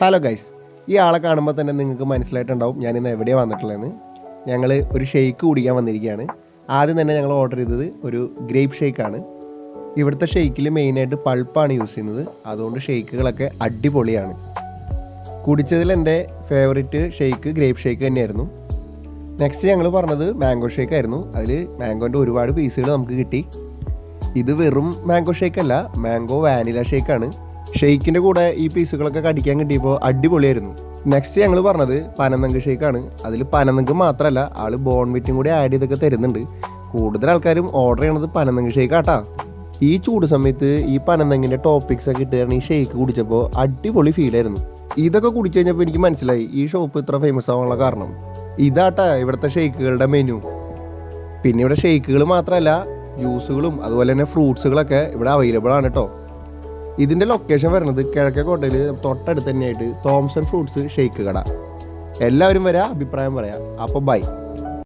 Hello guys, ഈ ആളെ കാണുമ്പോൾ തന്നെ നിങ്ങൾക്ക് മനസ്സിലായിട്ടുണ്ടാവും ഞാനിന്ന് എവിടെയാണ് വന്നിട്ടുള്ളതെന്ന്. ഞങ്ങൾ ഒരു ഷെയ്ക്ക് കുടിക്കാൻ വന്നിരിക്കുകയാണ്. ആദ്യം തന്നെ ഞങ്ങൾ ഓർഡർ ചെയ്തത് ഒരു ഗ്രേപ്പ് ഷെയ്ക്കാണ്. ഇവിടുത്തെ ഷെയ്ക്കിൽ മെയിനായിട്ട് പൾപ്പാണ് യൂസ് ചെയ്യുന്നത്. അതുകൊണ്ട് ഷെയ്ക്കുകളൊക്കെ അടിപൊളിയാണ്. കുടിച്ചതിൽ എൻ്റെ ഫേവറേറ്റ് ഷെയ്ക്ക് ഗ്രേപ്പ് ഷെയ്ക്ക് തന്നെയായിരുന്നു. നെക്സ്റ്റ് ഞങ്ങൾ പറഞ്ഞത് മാംഗോ ഷേക്ക് ആയിരുന്നു. അതിൽ മാംഗോൻ്റെ ഒരുപാട് പീസുകൾ നമുക്ക് കിട്ടി. ഇത് വെറും മാംഗോ ഷേക്കല്ല, മാംഗോ വാനില ഷേക്കാണ്. ഷെയ്ക്കിൻ്റെ കൂടെ ഈ പീസുകളൊക്കെ കടിക്കാൻ കിട്ടിയപ്പോൾ അടിപൊളിയായിരുന്നു. നെക്സ്റ്റ് ഞങ്ങൾ പറഞ്ഞത് പനനങ്ക് ഷേക്കാണ്. അതിൽ പനനങ്ക് മാത്രമല്ല, ആൾ ബോൺവിറ്റും കൂടി ആഡ് ചെയ്തൊക്കെ തരുന്നുണ്ട്. കൂടുതൽ ആൾക്കാരും ഓർഡർ ചെയ്യണത് പനനങ്ക് ഷേക്കാട്ടാ. ഈ ചൂട് സമയത്ത് ഈ പനനങ്കിൻ്റെ ടോപ്പിക്സ് ഒക്കെ ഇട്ട് ഈ ഷേക്ക് കുടിച്ചപ്പോൾ അടിപൊളി ഫീലായിരുന്നു. ഇതൊക്കെ കുടിച്ചു കഴിഞ്ഞപ്പോൾ എനിക്ക് മനസ്സിലായി ഈ ഷോപ്പ് ഇത്ര ഫേമസ് ആവാനുള്ള കാരണം. ഇതാട്ടാ ഇവിടുത്തെ ഷേക്കുകളുടെ മെനു. പിന്നെ ഇവിടെ ഷേക്കുകൾ മാത്രമല്ല, ജ്യൂസുകളും അതുപോലെ തന്നെ ഫ്രൂട്ട്സുകളൊക്കെ ഇവിടെ അവൈലബിൾ ആണ് കേട്ടോ. ഇതിൻ്റെ ലൊക്കേഷൻ വരുന്നത് കിഴക്കേക്കോട്ടയിൽ തൊട്ടടുത്ത് തന്നെയായിട്ട് തോംസൺ ഫ്രൂട്ട്സ് ഷേക്ക് കട. എല്ലാവരും വരാം, അഭിപ്രായം പറയാം. അപ്പോൾ ബൈ.